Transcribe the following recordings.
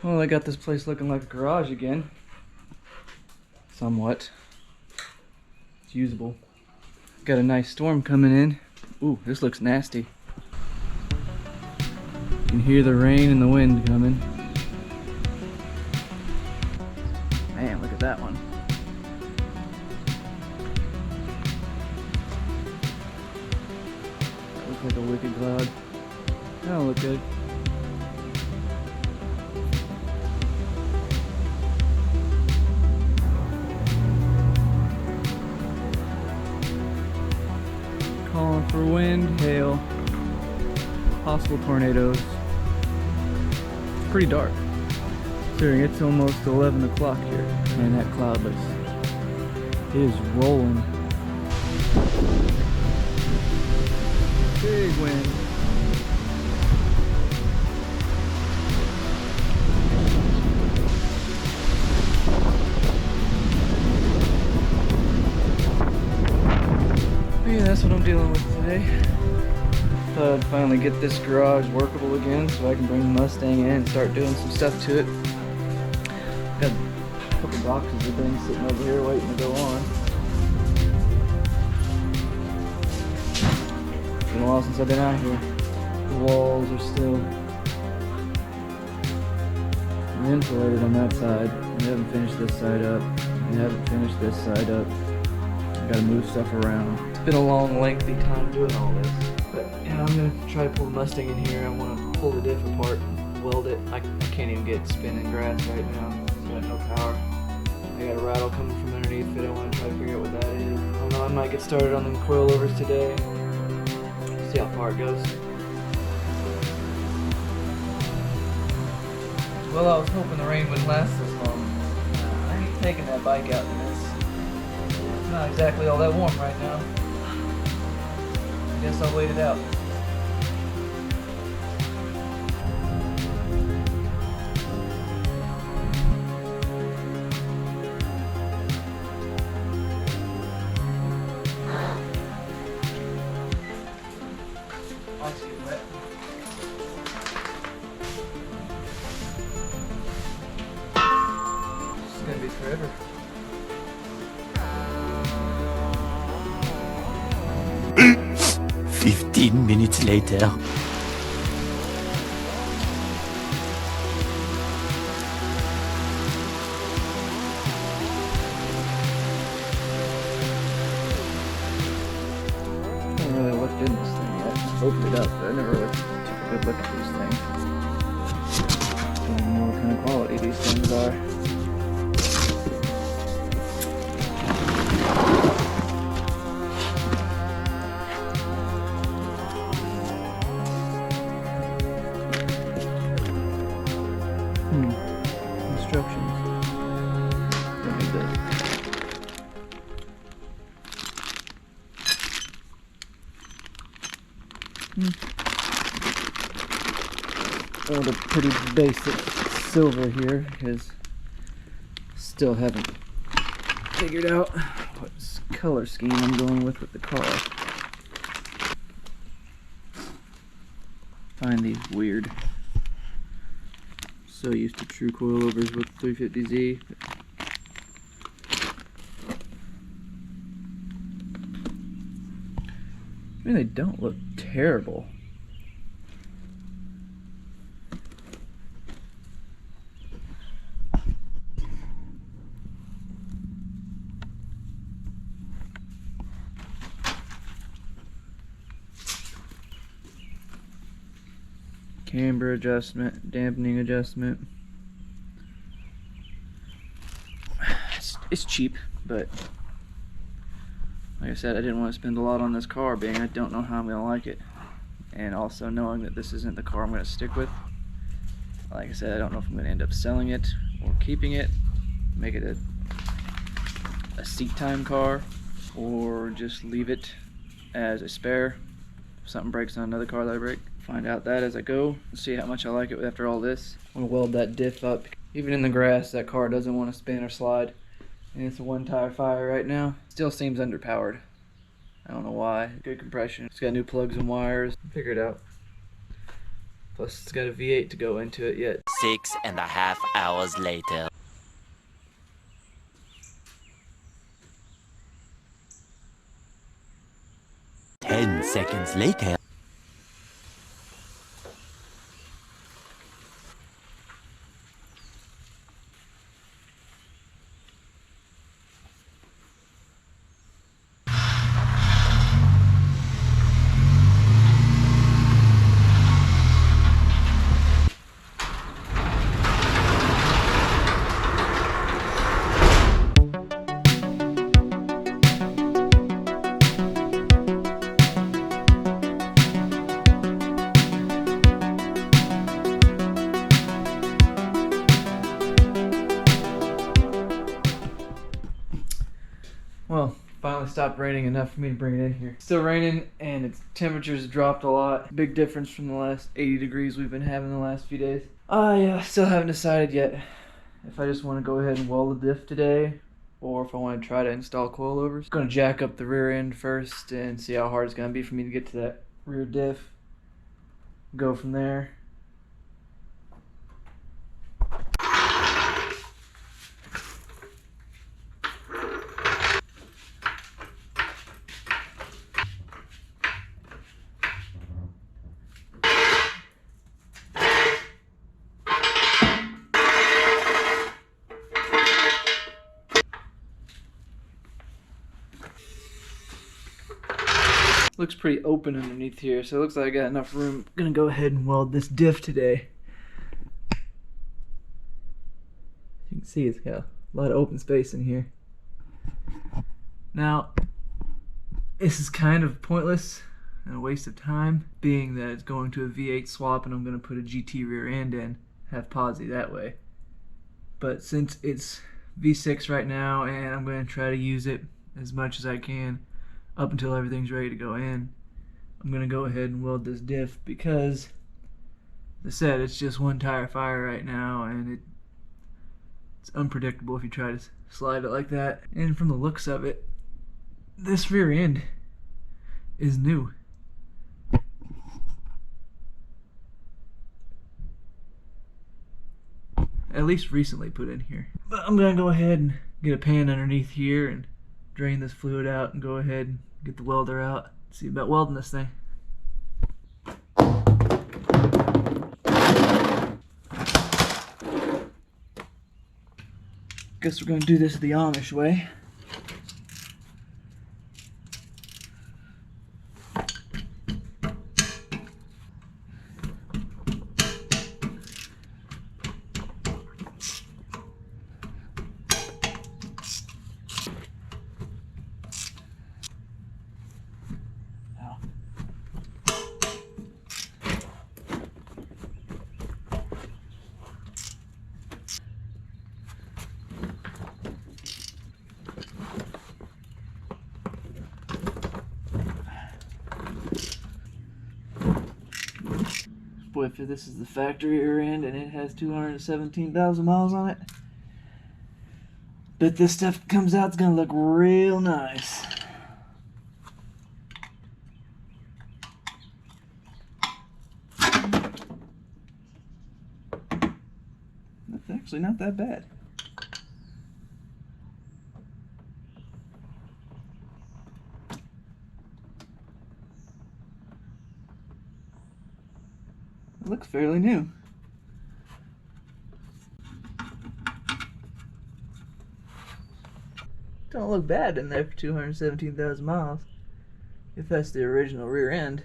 Well, I got this place looking like a garage again. Somewhat. It's usable. Got a nice storm coming in. Ooh, this looks nasty. You can hear the rain and the wind coming. Man, look at that one. That looks like a wicked cloud. That'll look good. Calling for wind, hail, possible tornadoes. It's pretty dark. Considering it's almost 11 o'clock here, and that cloud is rolling. Big wind. Yeah, that's what I'm dealing with today. Thought I'd finally get this garage workable again so I can bring the Mustang in and start doing some stuff to it. Got a couple boxes of things sitting over here waiting to go on. Been a while since I've been out here. The walls are still insulated on that side. I haven't finished this side up. I haven't finished this side up. I gotta move stuff around. It's been a long, lengthy time doing all this. But yeah, I'm gonna try to pull the Mustang in here. I want to pull the diff apart, weld it. I can't even get spinning grass right now. It's got no power. I got a rattle coming from underneath it. I want to try to figure out what that is. I don't know, I might get started on them coilovers today. See how far it goes. Well, I was hoping the rain wouldn't last this long. I ain't taking that bike out in this. It's not exactly all that warm right now. I guess I'll wait it out. I'll see it wet. It's gonna be forever. 15 minutes later. I haven't really looked in this thing yet. I opened it up, but I never really took a good look at these things. I don't even know what kind of quality these things are. Instructions. Don't need this. Oh, the pretty basic silver here, because still haven't figured out what color scheme I'm going with the car. Find these weird. So used to true coilovers with 350Z. I mean, they don't look terrible. Camber adjustment, dampening adjustment. It's cheap, but like I said, I didn't want to spend a lot on this car, being I don't know how I'm going to like it. And also knowing that this isn't the car I'm going to stick with. Like I said, I don't know if I'm going to end up selling it or keeping it, make it a seat time car, or just leave it as a spare. If something breaks on another car that I break. Find out that as I go, see how much I like it after all this. I'm gonna weld that diff up. Even in the grass, that car doesn't want to spin or slide. And it's a one tire fire right now. Still seems underpowered. I don't know why. Good compression. It's got new plugs and wires. Figure it out. Plus it's got a V8 to go into it yet. 6.5 hours later. 10 seconds later. Well, finally stopped raining enough for me to bring it in here. Still raining and its temperatures dropped a lot. Big difference from the last 80 degrees we've been having the last few days. I still haven't decided yet if I just want to go ahead and weld the diff today or if I want to try to install coilovers. Going to jack up the rear end first and see how hard it's going to be for me to get to that rear diff. Go from there. Looks pretty open underneath here, so it looks like I got enough room. I'm gonna go ahead and weld this diff today. You can see it's got a lot of open space in here. Now, this is kind of pointless and a waste of time, being that it's going to a V8 swap and I'm gonna put a GT rear end in, have posi that way. But since it's V6 right now and I'm gonna try to use it as much as I can up until everything's ready to go in, I'm gonna go ahead and weld this diff because, as I said, it's just one tire fire right now and it's unpredictable if you try to slide it like that. And from the looks of it, this rear end is new. At least recently put in here. But I'm gonna go ahead and get a pan underneath here and drain this fluid out and go ahead and get the welder out. See about welding this thing. Guess we're gonna do this the Amish way. Boy, if this is the factory rear end and it has 217,000 miles on it, but this stuff comes out, it's gonna look real nice. That's actually not that bad. It looks fairly new. Don't look bad in there for 217,000 miles, if that's the original rear end.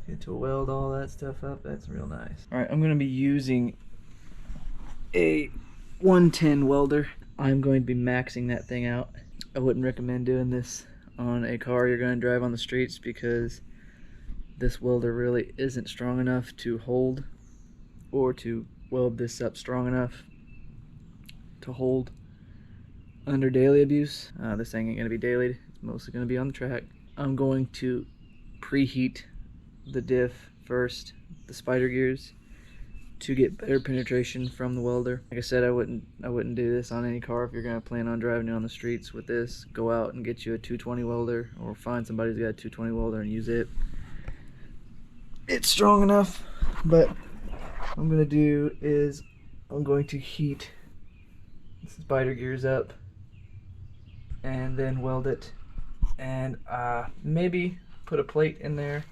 Get to weld all that stuff up, that's real nice. Alright, I'm going to be using a 110 welder. I'm going to be maxing that thing out. I wouldn't recommend doing this on a car you're going to drive on the streets because this welder really isn't strong enough to hold or to weld this up strong enough to hold under daily abuse. This thing ain't going to be dailied, it's mostly going to be on the track. I'm going to preheat the diff first, the spider gears, to get better penetration from the welder. Like I said, I wouldn't do this on any car. If you're gonna plan on driving it on the streets with this, go out and get you a 220 welder, or find somebody who's got a 220 welder and use it. It's strong enough, but what I'm gonna do is I'm going to heat the spider gears up and then weld it, and maybe put a plate in there.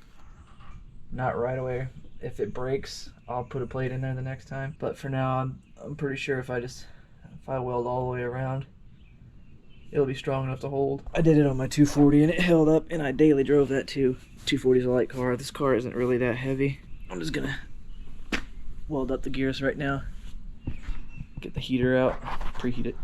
Not right away. If it breaks, I'll put a plate in there the next time. But for now, I'm pretty sure if I weld all the way around, it'll be strong enough to hold. I did it on my 240 and it held up, and I daily drove that too. 240 is a light car. This car isn't really that heavy. I'm just gonna weld up the gears right now. Get the heater out, preheat it.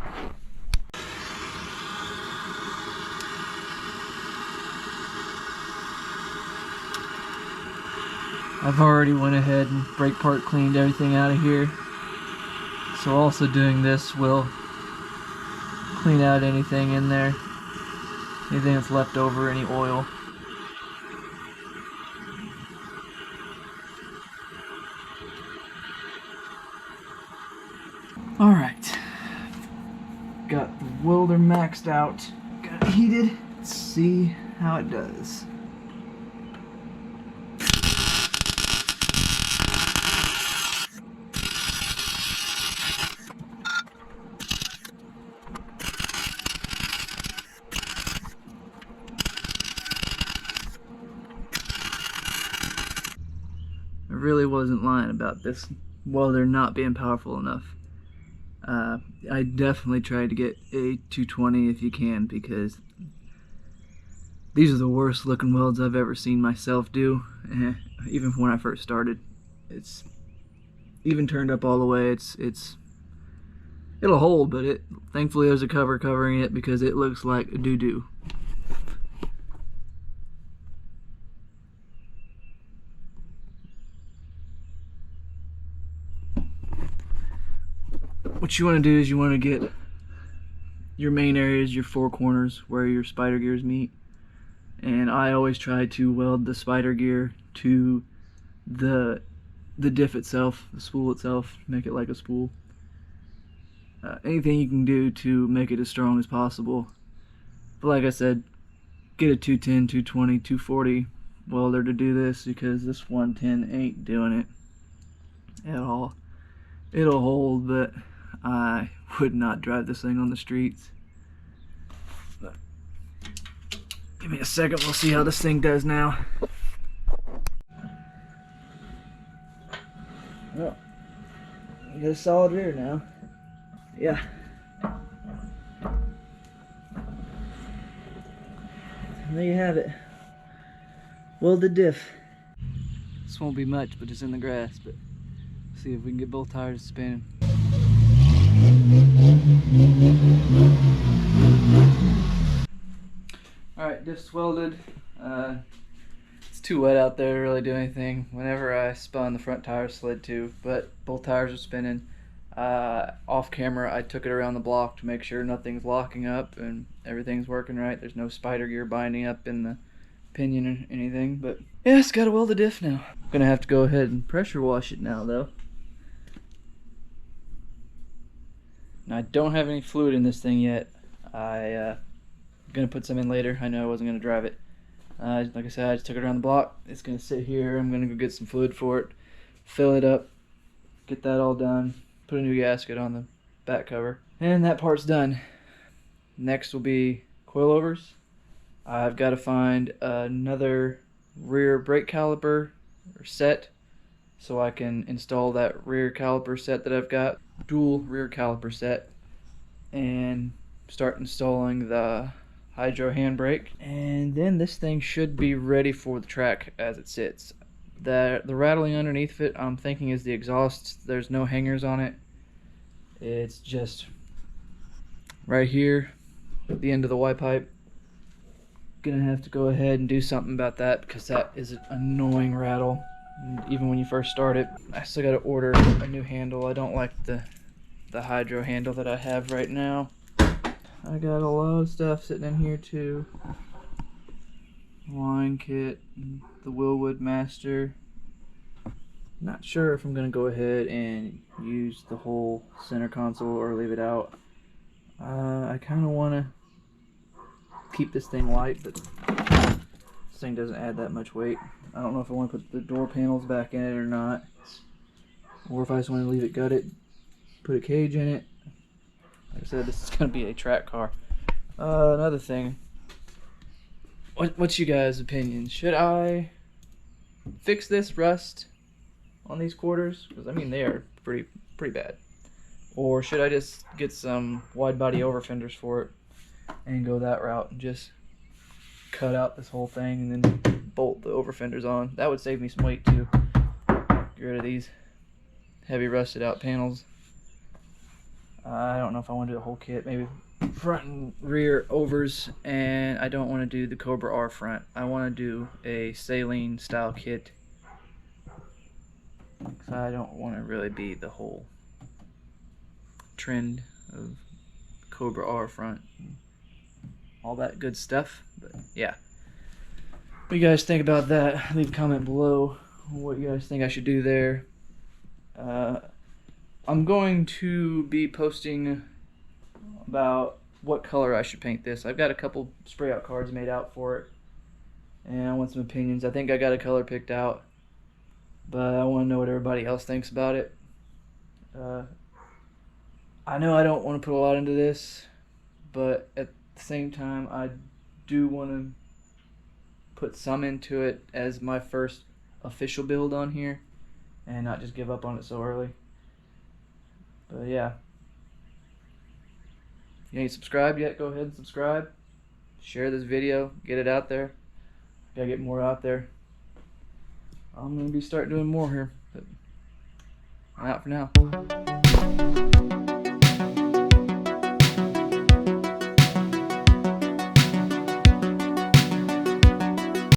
I've already went ahead and brake part cleaned everything out of here. So also doing this will clean out anything in there, anything that's left over, any oil. Alright, got the welder maxed out, got it heated. Let's see how it does. I really wasn't lying about this welder not being powerful enough. I definitely tried to get a 220 if you can, because these are the worst looking welds I've ever seen myself do. Even when I first started, it's even turned up all the way. It'll hold, but thankfully there's a cover covering it, because it looks like doo-doo. What you want to do is you want to get your main areas, your four corners where your spider gears meet, and I always try to weld the spider gear to the diff itself, the spool itself, make it like a spool. Anything you can do to make it as strong as possible. But like I said, get a 210, 220, 240 welder to do this, because this 110 ain't doing it at all. It'll hold, but I would not drive this thing on the streets. But give me a second, we'll see how this thing does now. Well, you got a solid rear now. Yeah. And there you have it. Welded diff. This won't be much, but it's in the grass. But see if we can get both tires spinning. Alright, diff's welded. It's too wet out there to really do anything. Whenever I spun, the front tire slid too, but both tires are spinning. Off camera, I took it around the block to make sure nothing's locking up and everything's working right. There's no spider gear binding up in the pinion or anything, but yeah, it's got a welded diff now. I'm gonna have to go ahead and pressure wash it now though. Now, I don't have any fluid in this thing yet. I'm gonna put some in later. I know I wasn't gonna drive it. Like I said, I just took it around the block. It's gonna sit here. I'm gonna go get some fluid for it, fill it up, get that all done, put a new gasket on the back cover, and that part's done. Next will be coilovers. I've got to find another rear brake caliper or set so I can install that rear caliper set that I've got, dual rear caliper set, and start installing the hydro handbrake. And then this thing should be ready for the track as it sits. The rattling underneath it, I'm thinking, is the exhaust. There's no hangers on it. It's just right here at the end of the Y pipe. Gonna have to go ahead and do something about that, because that is an annoying rattle. And even when you first start it, I still gotta order a new handle. I don't like the hydro handle that I have right now. I got a lot of stuff sitting in here too. Line kit, the Willwood Master, Not sure if I'm gonna go ahead and use the whole center console or leave it out. I kind of want to keep this thing light, but this thing doesn't add that much weight. I don't know if I want to put the door panels back in it or not, or if I just want to leave it gutted, put a cage in it. Like I said, this is going to be a track car. Another thing, what's you guys' opinion? Should I fix this rust on these quarters? Because I mean, they are pretty bad. Or should I just get some wide body over fenders for it and go that route and just cut out this whole thing and then bolt the over fenders on? That would save me some weight too. Get rid of these heavy rusted out panels. I don't know if I want to do the whole kit. Maybe front and rear overs, and I don't want to do the Cobra R front. I want to do a saline style kit, because I don't want to really be the whole trend of Cobra R front, all that good stuff. But yeah, what do you guys think about that? Leave a comment below what you guys think I should do there. I'm going to be posting about what color I should paint this. I've got a couple spray out cards made out for it, and I want some opinions. I think I got a color picked out, but I want to know what everybody else thinks about it. I know I don't want to put a lot into this, but at the same time I do want to put some into it as my first official build on here and not just give up on it so early. But yeah, if you ain't subscribed yet, go ahead and subscribe. Share this video, get it out there. Gotta get more out there. I'm gonna be starting doing more here, but I'm out for now.